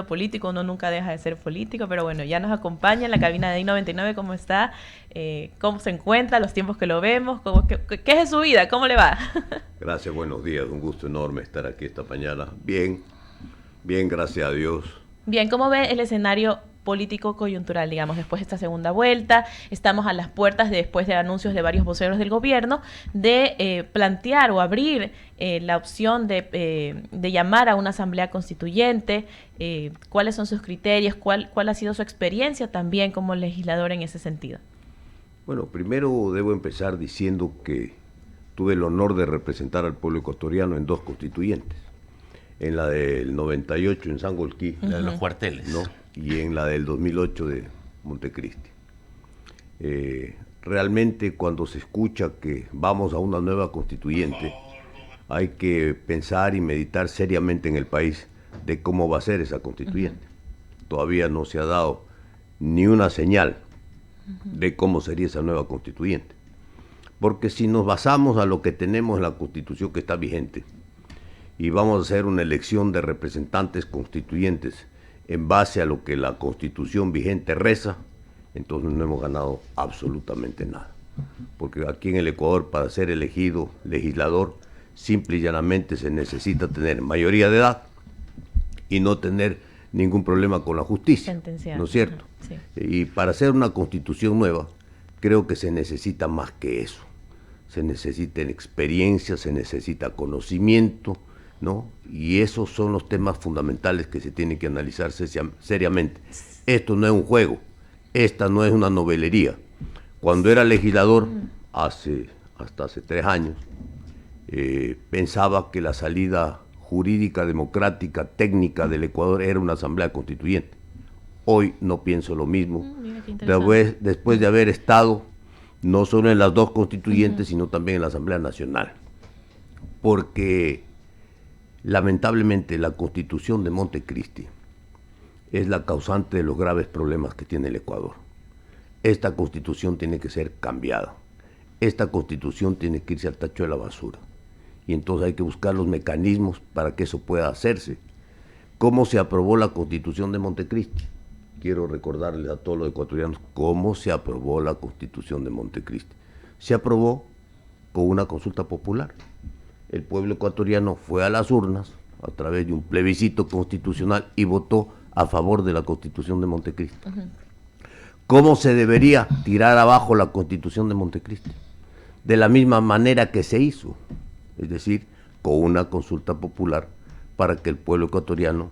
político, uno nunca deja de ser político, pero bueno, ya nos acompaña en la cabina de I99, ¿cómo está? ¿Cómo se encuentra? Los tiempos que lo vemos, ¿qué es de su vida? ¿Cómo le va? Gracias, buenos días, un gusto enorme estar aquí esta mañana. Bien, bien, gracias a Dios. Bien, ¿cómo ve el escenario político coyuntural, digamos, después de esta segunda vuelta? Estamos a las puertas, después de anuncios de varios voceros del gobierno, de plantear o abrir la opción de llamar a una asamblea constituyente. ¿Cuáles son sus criterios? ¿Cuál ha sido su experiencia también como legislador en ese sentido? Bueno, primero debo empezar diciendo que tuve el honor de representar al pueblo ecuatoriano en dos constituyentes. En la del 98 en Sangolquí, la de los cuarteles, ¿no? Y en la del 2008 de Montecristi. Realmente cuando se escucha que vamos a una nueva constituyente, hay que pensar y meditar seriamente en el país de cómo va a ser esa constituyente. Todavía no se ha dado ni una señal de cómo sería esa nueva constituyente. Porque si nos basamos a lo que tenemos en la constitución que está vigente, y vamos a hacer una elección de representantes constituyentes en base a lo que la constitución vigente reza, entonces no hemos ganado absolutamente nada. Porque aquí en el Ecuador, para ser elegido legislador, simple y llanamente se necesita tener mayoría de edad y no tener ningún problema con la justicia, Sentenciado. ¿no es cierto? Sí. Y para hacer una constitución nueva, creo que se necesita más que eso. Se necesita experiencia, se necesita conocimiento, ¿no? Y esos son los temas fundamentales que se tienen que analizar seriamente. Esto no es un juego, esta no es una novelería. Cuando era legislador, hasta hace 3 años, pensaba que la salida jurídica, democrática, técnica del Ecuador era una asamblea constituyente. Hoy no pienso lo mismo, después de haber estado no solo en las dos constituyentes, sino también en la Asamblea Nacional. Porque lamentablemente la Constitución de Montecristi es la causante de los graves problemas que tiene el Ecuador. Esta Constitución tiene que ser cambiada. Esta Constitución tiene que irse al tacho de la basura. Y entonces hay que buscar los mecanismos para que eso pueda hacerse. ¿Cómo se aprobó la Constitución de Montecristi? Quiero recordarles a todos los ecuatorianos cómo se aprobó la Constitución de Montecristi. Se aprobó con una consulta popular. El pueblo ecuatoriano fue a las urnas a través de un plebiscito constitucional y votó a favor de la Constitución de Montecristi. ¿Cómo se debería tirar abajo la Constitución de Montecristi? De la misma manera que se hizo, es decir, con una consulta popular para que el pueblo ecuatoriano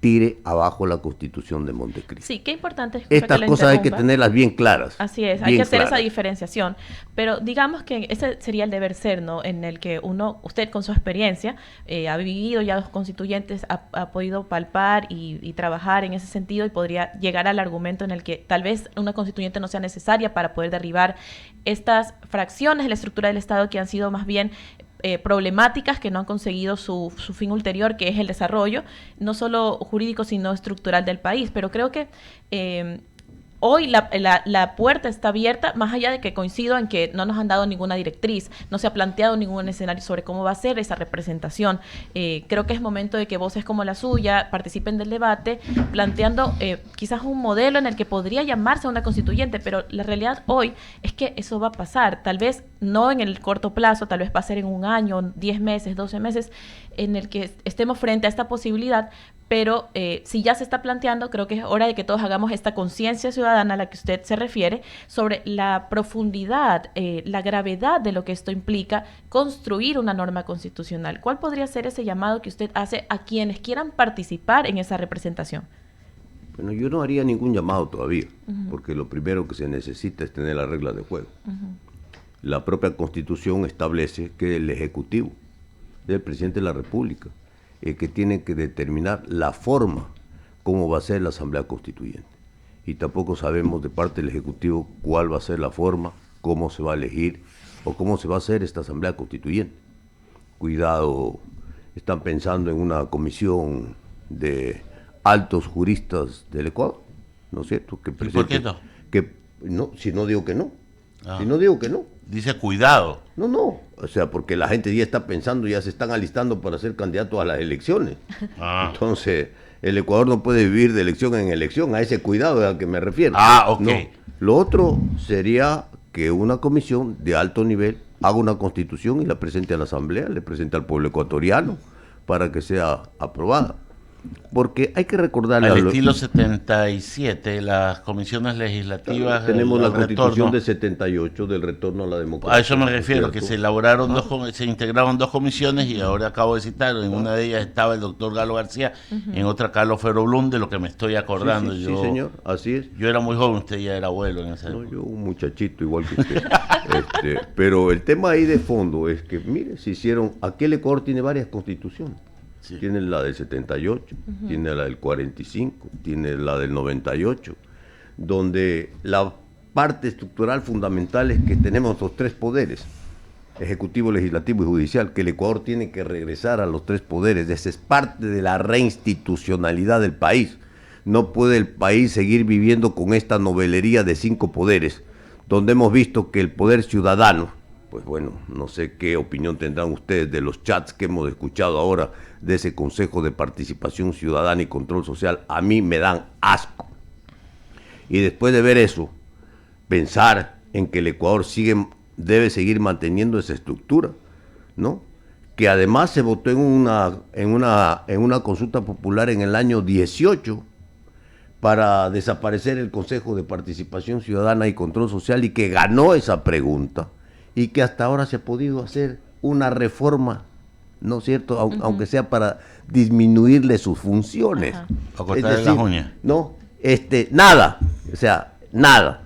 tire abajo la Constitución de Montecristi. Sí, qué importante. Estas cosas hay que tenerlas bien claras. Así es, hay que hacer esa diferenciación. Pero digamos que ese sería el deber ser, ¿no? En el que usted con su experiencia, ha vivido ya los constituyentes, ha podido palpar y trabajar en ese sentido y podría llegar al argumento en el que tal vez una constituyente no sea necesaria para poder derribar estas fracciones de la estructura del Estado que han sido más bien problemáticas, que no han conseguido su fin ulterior, que es el desarrollo, no solo jurídico, sino estructural del país. Pero creo que hoy la puerta está abierta, más allá de que coincido en que no nos han dado ninguna directriz, no se ha planteado ningún escenario sobre cómo va a ser esa representación. Creo que es momento de que voces como la suya participen del debate, planteando quizás un modelo en el que podría llamarse una constituyente, pero la realidad hoy es que eso va a pasar, tal vez no en el corto plazo, tal vez va a ser en un año, 10 meses, 12 meses, en el que estemos frente a esta posibilidad. Pero si ya se está planteando, creo que es hora de que todos hagamos esta conciencia ciudadana a la que usted se refiere sobre la profundidad, la gravedad de lo que esto implica construir una norma constitucional. ¿Cuál podría ser ese llamado que usted hace a quienes quieran participar en esa representación? Bueno, yo no haría ningún llamado todavía, porque lo primero que se necesita es tener las reglas de juego. La propia Constitución establece que el Ejecutivo es el presidente de la República, que tiene que determinar la forma cómo va a ser la Asamblea Constituyente. Y tampoco sabemos de parte del Ejecutivo cuál va a ser la forma, cómo se va a elegir o cómo se va a hacer esta Asamblea Constituyente. Cuidado, están pensando en una comisión de altos juristas del Ecuador, ¿no es cierto? ¿Y por qué no? Si no digo que no. Si no digo que no. Dice cuidado. No, o sea, porque la gente ya está pensando, ya se están alistando para ser candidatos a las elecciones. Entonces, El Ecuador no puede vivir de elección en elección, a ese cuidado es al que me refiero. Ah, ok. No. Lo otro sería que una comisión de alto nivel haga una constitución y la presente a la Asamblea, le presente al pueblo ecuatoriano para que sea aprobada. Porque hay que recordarle Al estilo 77, las comisiones legislativas. Tenemos la Constitución retorno, de 78 del retorno a la democracia. a eso me refiero, que ¿cierto? se elaboraron se integraron dos comisiones y ahora acabo de citar, en una de ellas estaba el doctor Galo García, en otra Carlos Feroblum, de lo que me estoy acordando. Sí, señor, así es. Yo era muy joven, usted ya era abuelo en esa época. No, yo un muchachito igual que usted. Pero el tema ahí de fondo es que, mire, se hicieron, aquí el Ecuador tiene varias constituciones. Sí. Tiene la del 78, tiene la del 45, tiene la del 98, donde la parte estructural fundamental es que tenemos los tres poderes, ejecutivo, legislativo y judicial, que el Ecuador tiene que regresar a los tres poderes. Esa es parte de la reinstitucionalidad del país. No puede el país seguir viviendo con esta novelería de 5 poderes, donde hemos visto que el poder ciudadano, pues bueno, no sé qué opinión tendrán ustedes de los chats que hemos escuchado ahora de ese Consejo de Participación Ciudadana y Control Social, a mí me dan asco. Y después de ver eso, pensar en que el Ecuador debe seguir manteniendo esa estructura, ¿no? Que además se votó en una consulta popular en el año 18 para desaparecer el Consejo de Participación Ciudadana y Control Social y que ganó esa pregunta. Y que hasta ahora se ha podido hacer una reforma, ¿no es cierto? Aunque sea para disminuirle sus funciones. O cortarle las uñas. No, nada, o sea, nada.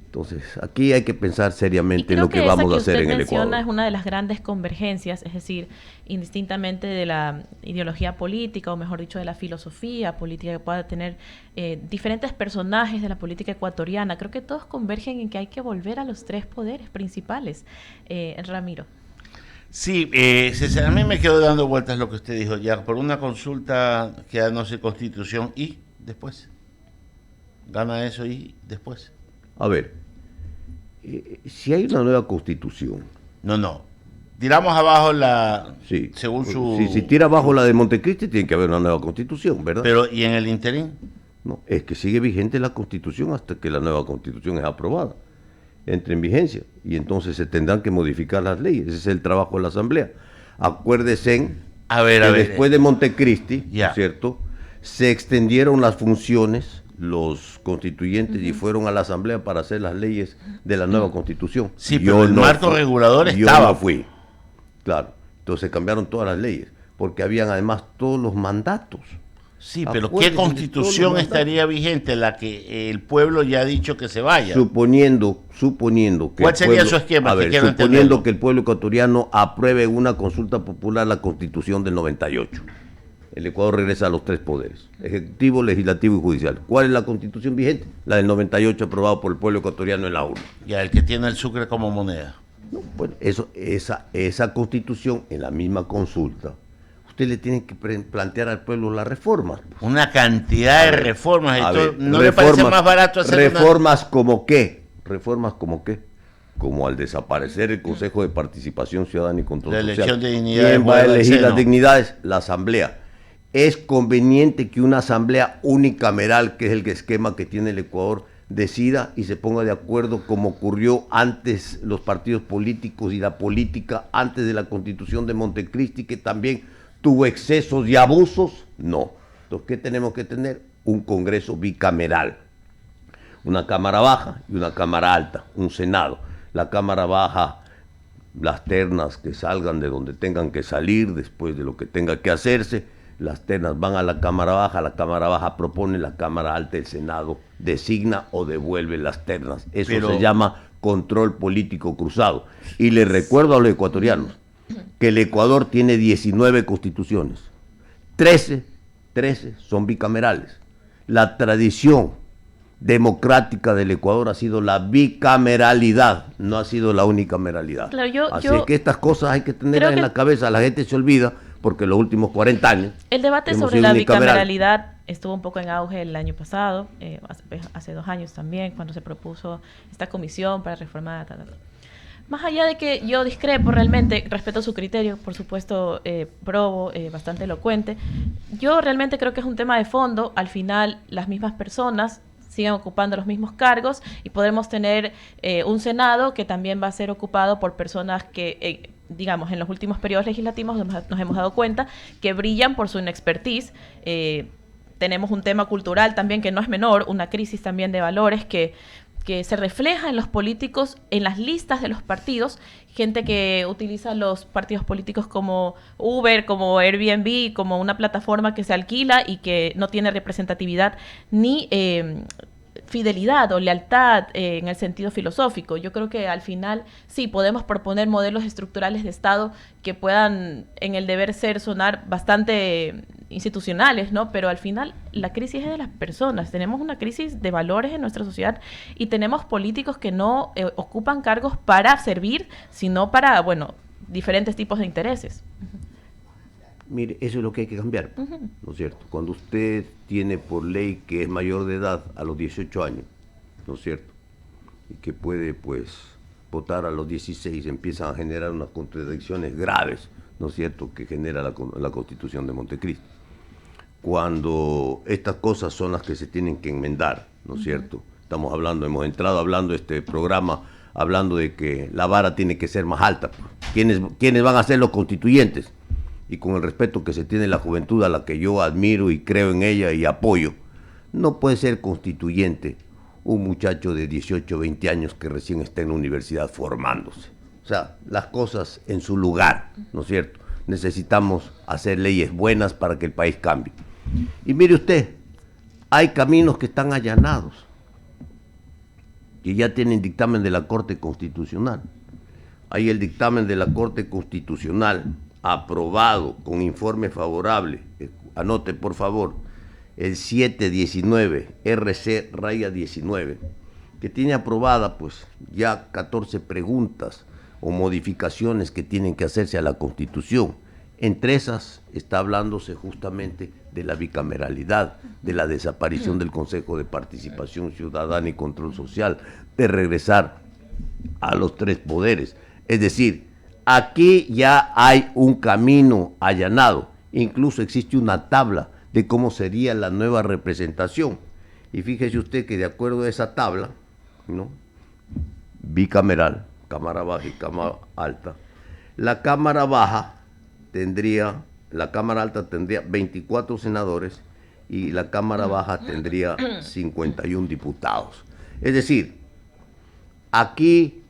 Entonces, aquí hay que pensar seriamente en lo que vamos a hacer en el Ecuador. Es una de las grandes convergencias, es decir, indistintamente de la ideología política, o mejor dicho, de la filosofía política que pueda tener diferentes personajes de la política ecuatoriana. Creo que todos convergen en que hay que volver a los tres poderes principales. Ramiro. Sí, César, a mí me quedó dando vueltas lo que usted dijo ya, por una consulta que no sé constitución y después. Gana eso y después. A ver, si hay una nueva constitución. No. Tiramos abajo Sí. según su... Si tira abajo la de Montecristi, tiene que haber una nueva constitución, ¿verdad? Pero, ¿y en el interín? No, es que sigue vigente la constitución hasta que la nueva constitución es aprobada. Entre en vigencia. Y entonces se tendrán que modificar las leyes. Ese es el trabajo de la Asamblea. Acuérdese que después de Montecristi, ¿cierto? Se extendieron las funciones, los constituyentes, y fueron a la Asamblea para hacer las leyes de la nueva Constitución. Sí, pero el marco regulador estaba. Yo no fui. Claro. Entonces cambiaron todas las leyes, porque habían además todos los mandatos. Sí, pero ¿qué constitución estaría vigente? La que el pueblo ya ha dicho que se vaya. Suponiendo que... ¿Cuál sería su esquema? Suponiendo que el pueblo ecuatoriano apruebe una consulta popular la Constitución del 98. El Ecuador regresa a los tres poderes, ejecutivo, legislativo y judicial. ¿Cuál es la constitución vigente? La del 98, aprobada por el pueblo ecuatoriano en la urna. Ya, el que tiene el sucre como moneda. No, bueno, esa constitución, en la misma consulta, usted le tiene que plantear al pueblo las reformas. Una cantidad de reformas. ¿No le parece más barato hacer reformas como qué? ¿Reformas como qué? Como al desaparecer el Consejo de Participación Ciudadana y Control Social. La elección de dignidades. ¿Quién va a elegir las dignidades? La Asamblea. Es conveniente que una asamblea unicameral, que es el esquema que tiene el Ecuador, decida y se ponga de acuerdo como ocurrió antes los partidos políticos y la política antes de la Constitución de Montecristi, que también tuvo excesos y abusos. No. Entonces, ¿qué tenemos que tener? Un Congreso bicameral. Una Cámara Baja y una Cámara Alta, un Senado. La Cámara Baja, las ternas que salgan de donde tengan que salir después de lo que tenga que hacerse. Las ternas van a la Cámara Baja propone, la Cámara Alta, el Senado designa o devuelve las ternas. Eso se llama control político cruzado. Y les recuerdo a los ecuatorianos que el Ecuador tiene 19 constituciones. 13 son bicamerales. La tradición democrática del Ecuador ha sido la bicameralidad, no ha sido la unicameralidad. Claro, Así que estas cosas hay que tenerlas en la cabeza. La gente se olvida porque los últimos 40 años... El debate sobre la bicameralidad estuvo un poco en auge el año pasado, hace 2 años también, cuando se propuso esta comisión para reformar. Más allá de que yo discrepo realmente, respeto su criterio, por supuesto, probo, bastante elocuente, yo realmente creo que es un tema de fondo. Al final, las mismas personas siguen ocupando los mismos cargos y podremos tener un Senado que también va a ser ocupado por personas que, digamos, en los últimos periodos legislativos nos hemos dado cuenta que brillan por su inexpertise. Tenemos un tema cultural también que no es menor, una crisis también de valores que se refleja en los políticos, en las listas de los partidos, gente que utiliza los partidos políticos como Uber, como Airbnb, como una plataforma que se alquila y que no tiene representatividad ni fidelidad o lealtad en el sentido filosófico. Yo creo que al final sí podemos proponer modelos estructurales de Estado que puedan en el deber ser sonar bastante institucionales, ¿no? Pero al final la crisis es de las personas. Tenemos una crisis de valores en nuestra sociedad y tenemos políticos que no ocupan cargos para servir, sino para, bueno, diferentes tipos de intereses. Mire, eso es lo que hay que cambiar, ¿no es cierto? Cuando usted tiene por ley que es mayor de edad a los 18 años, ¿no es cierto? Y que puede, pues, votar a los 16, empiezan a generar unas contradicciones graves, ¿no es cierto?, que genera la Constitución de Montecristo. Cuando estas cosas son las que se tienen que enmendar, ¿no es cierto? Hemos entrado hablando este programa, hablando de que la vara tiene que ser más alta. ¿Quiénes van a ser los constituyentes? Y con el respeto que se tiene la juventud, a la que yo admiro y creo en ella y apoyo, no puede ser constituyente un muchacho de 18 o 20 años que recién está en la universidad formándose. O sea, las cosas en su lugar, ¿no es cierto? Necesitamos hacer leyes buenas para que el país cambie. Y mire usted, hay caminos que están allanados, que ya tienen dictamen de la Corte Constitucional. Hay el dictamen de la Corte Constitucional aprobado con informe favorable, anote por favor, el 719, RC-19, que tiene aprobada pues ya 14 preguntas o modificaciones que tienen que hacerse a la Constitución. Entre esas está hablándose justamente de la bicameralidad, de la desaparición del Consejo de Participación Ciudadana y Control Social, de regresar a los 3 poderes. Es decir, aquí ya hay un camino allanado, incluso existe una tabla de cómo sería la nueva representación. Y fíjese usted que de acuerdo a esa tabla, ¿no?, bicameral, Cámara Baja y Cámara Alta, la Cámara Alta tendría 24 senadores y la Cámara Baja tendría 51 diputados. Es decir, aquí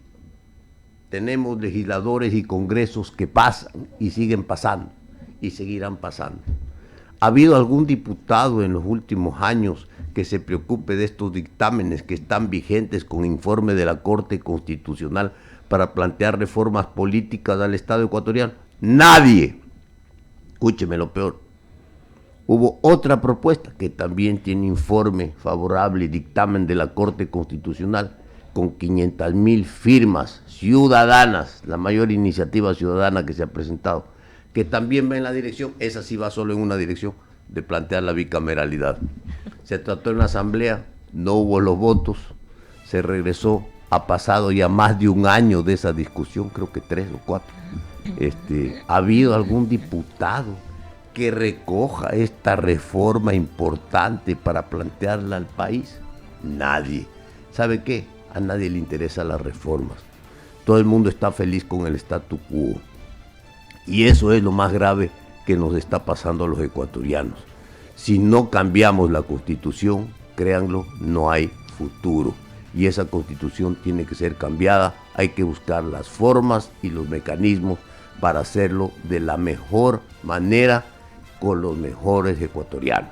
tenemos legisladores y congresos que pasan y siguen pasando y seguirán pasando. ¿Ha habido algún diputado en los últimos años que se preocupe de estos dictámenes que están vigentes con informe de la Corte Constitucional para plantear reformas políticas al Estado ecuatoriano? Nadie. Escúcheme lo peor. Hubo otra propuesta que también tiene informe favorable y dictamen de la Corte Constitucional con 500,000 firmas ciudadanas, la mayor iniciativa ciudadana que se ha presentado, que también va en la dirección, esa sí va solo en una dirección, de plantear la bicameralidad. Se trató en una asamblea, no hubo los votos, se regresó, ha pasado ya más de un año de esa discusión, creo que 3 o 4. ¿Ha habido algún diputado que recoja esta reforma importante para plantearla al país? Nadie. ¿Sabe qué? A nadie le interesan las reformas. Todo el mundo está feliz con el statu quo. Y eso es lo más grave que nos está pasando a los ecuatorianos. Si no cambiamos la Constitución, créanlo, no hay futuro. Y esa Constitución tiene que ser cambiada. Hay que buscar las formas y los mecanismos para hacerlo de la mejor manera con los mejores ecuatorianos.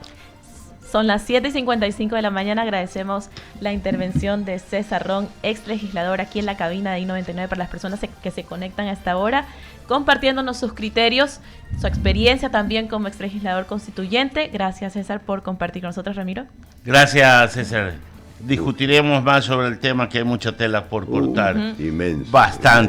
Son las 7:55 de la mañana. Agradecemos la intervención de César Ron, ex legislador, aquí en la cabina de I99 para las personas que se conectan a esta hora, compartiéndonos sus criterios, su experiencia también como ex legislador constituyente. Gracias, César, por compartir con nosotros. Ramiro. Gracias, César. Discutiremos más sobre el tema, que hay mucha tela por cortar. Inmenso. Bastante.